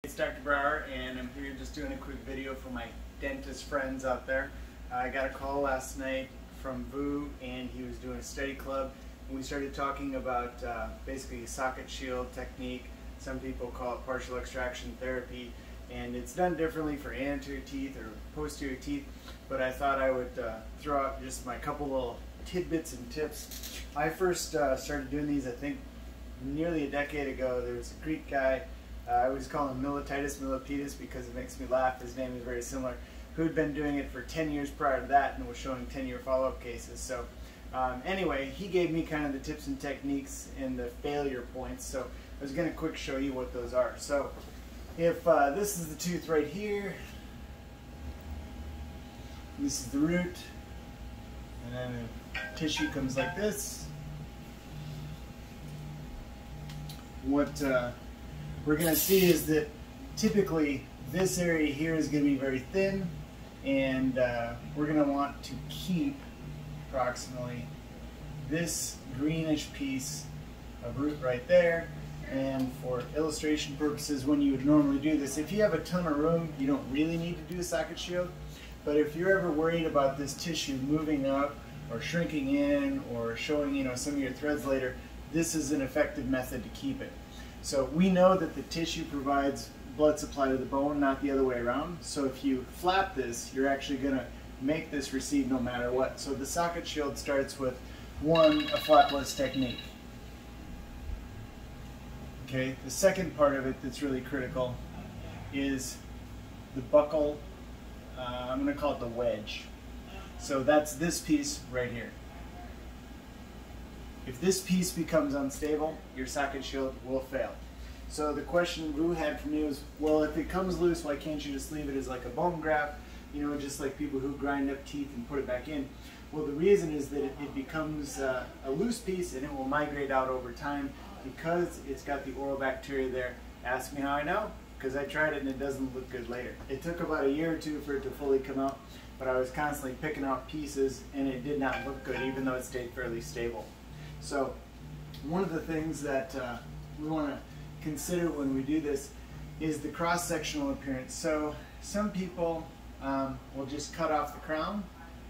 It's Dr. Brower, and I'm here just doing a quick video for my dentist friends out there. I got a call last night from Vu, and he was doing a study club, and we started talking about basically socket shield technique. Some people call it partial extraction therapy, and it's done differently for anterior teeth or posterior teeth, but I thought I would throw out just my couple little tidbits and tips. I first started doing these, I think, nearly a decade ago. There was a Greek guy, I always call him Miltitis Milpitas because it makes me laugh. His name is very similar. Who had been doing it for 10 years prior to that and was showing 10-year follow-up cases. So anyway, he gave me kind of the tips and techniques and the failure points. So I was going to quick show you what those are. So if this is the tooth right here, this is the root, and then the tissue comes like this. What we're going to see is that typically this area here is going to be very thin, and we're going to want to keep approximately this greenish piece of root right there. And for illustration purposes, when you would normally do this, if you have a ton of room, you don't really need to do a socket shield. But if you're ever worried about this tissue moving up or shrinking in or showing, some of your threads later, this is an effective method to keep it. So we know that the tissue provides blood supply to the bone, not the other way around. So if you flap this, you're actually going to make this recede no matter what. So the socket shield starts with one, a flapless technique. Okay, the second part of it that's really critical is the buccal, I'm going to call it the wedge. So that's this piece right here. If this piece becomes unstable, your socket shield will fail. So the question Vu had for me was, well, if it comes loose, why can't you just leave it as like a bone graft? Just like people who grind up teeth and put it back in. Well, the reason is that it becomes a loose piece and it will migrate out over time because it's got the oral bacteria there. Ask me how I know, because I tried it and it doesn't look good later. It took about a year or two for it to fully come out, but I was constantly picking out pieces and it did not look good, even though it stayed fairly stable. So one of the things that we want to consider when we do this is the cross-sectional appearance. So some people will just cut off the crown,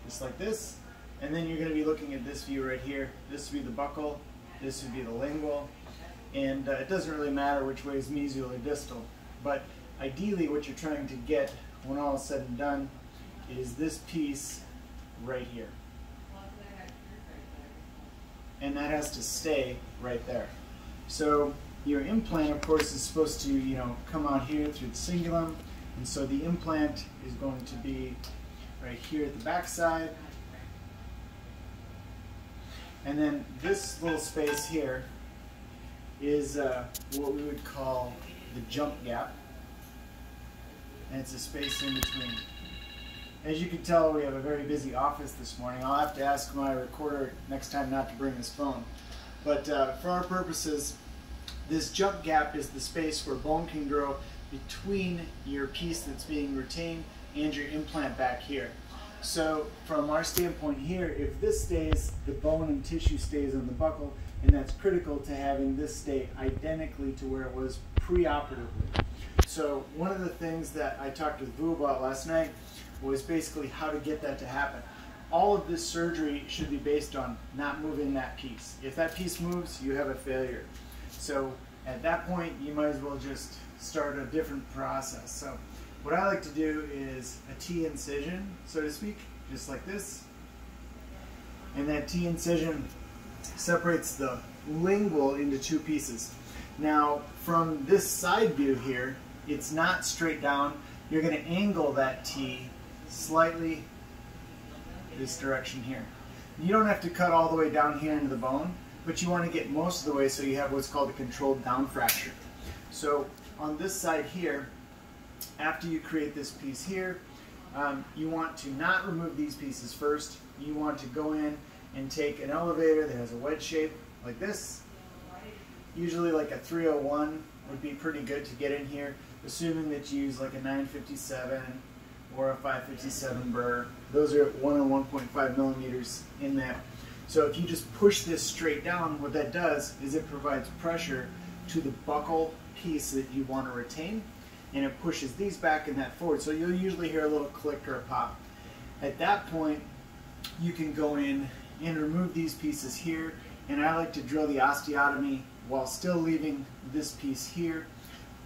just like this, and then you're going to be looking at this view right here. This would be the buccal, this would be the lingual, and it doesn't really matter which way is mesial or distal, but ideally what you're trying to get when all is said and done is this piece right here. And that has to stay right there. So your implant, of course, is supposed to, come out here through the cingulum, and so the implant is going to be right here at the back side. And then this little space here is what we would call the jump gap, and it's a space in between. As you can tell, we have a very busy office this morning. I'll have to ask my recorder next time not to bring his phone. But for our purposes, this jump gap is the space where bone can grow between your piece that's being retained and your implant back here. So from our standpoint here, if this stays, the bone and tissue stays on the buccal, and that's critical to having this stay identically to where it was pre-operatively. So one of the things that I talked with Vu about last night was basically how to get that to happen. All of this surgery should be based on not moving that piece. If that piece moves, you have a failure. So at that point, you might as well just start a different process. So what I like to do is a T-incision, so to speak, just like this. And that T-incision separates the lingual into two pieces. Now, from this side view here, it's not straight down. You're going to angle that T slightly this direction here. You don't have to cut all the way down here into the bone, but you want to get most of the way so you have what's called a controlled down fracture. So on this side here, after you create this piece here, you want to not remove these pieces first. You want to go in and take an elevator that has a wedge shape like this. Usually like a 301 would be pretty good to get in here, assuming that you use like a 957 or a 557 burr. Those are 1 and 1.5 millimeters in there. So if you just push this straight down, what that does is it provides pressure to the buccal piece that you want to retain, and it pushes these back and that forward. So you'll usually hear a little click or a pop. At that point, you can go in and remove these pieces here, and I like to drill the osteotomy while still leaving this piece here.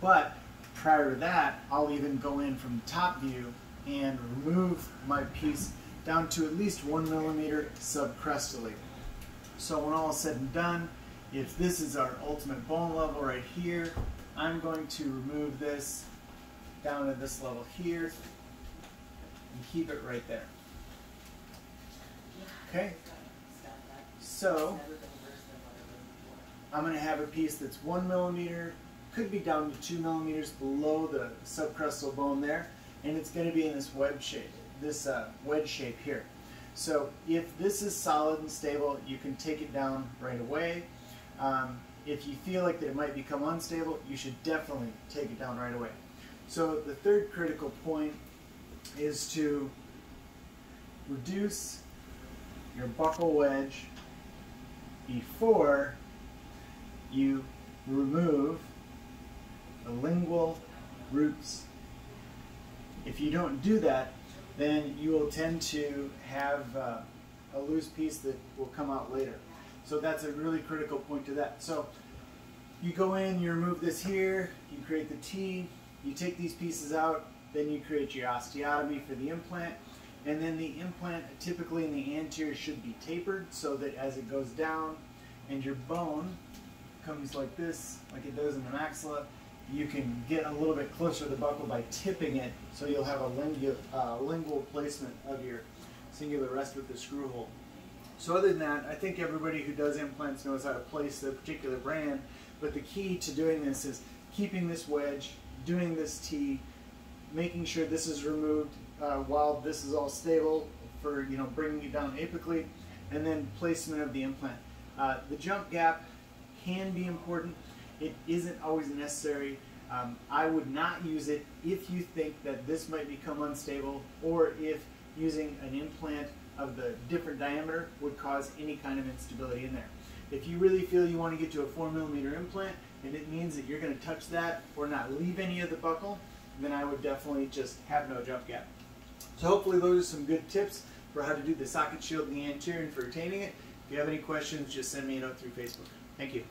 But prior to that, I'll even go in from the top view and remove my piece down to at least 1 millimeter subcrustally. So when all is said and done, if this is our ultimate bone level right here, I'm going to remove this down to this level here and keep it right there. Okay, so I'm going to have a piece that's 1 millimeter, could be down to 2 millimeters below the subcrustal bone there, and it's going to be in this wedge shape here. So if this is solid and stable, you can take it down right away. If you feel like that it might become unstable, you should definitely take it down right away. So the third critical point is to reduce your buccal wedge before you remove the lingual roots. If you don't do that, then you will tend to have a loose piece that will come out later. So that's a really critical point to that. So you go in, you remove this here, you create the T, you take these pieces out, then you create your osteotomy for the implant, and then the implant typically in the anterior should be tapered so that as it goes down and your bone comes like this, like it does in the maxilla, you can get a little bit closer to the buccal by tipping it, so you'll have a lingual placement of your singular rest with the screw hole. So other than that, I think everybody who does implants knows how to place the particular brand, but the key to doing this is keeping this wedge, doing this T, making sure this is removed while this is all stable for bringing it down apically, and then placement of the implant. The jump gap can be important. It isn't always necessary. I would not use it if you think that this might become unstable, or if using an implant of the different diameter would cause any kind of instability in there. If you really feel you want to get to a 4 millimeter implant and it means that you're going to touch that or not leave any of the buccal, then I would definitely just have no jump gap. So hopefully those are some good tips for how to do the socket shield in the anterior and for retaining it. If you have any questions, just send me a note through Facebook. Thank you.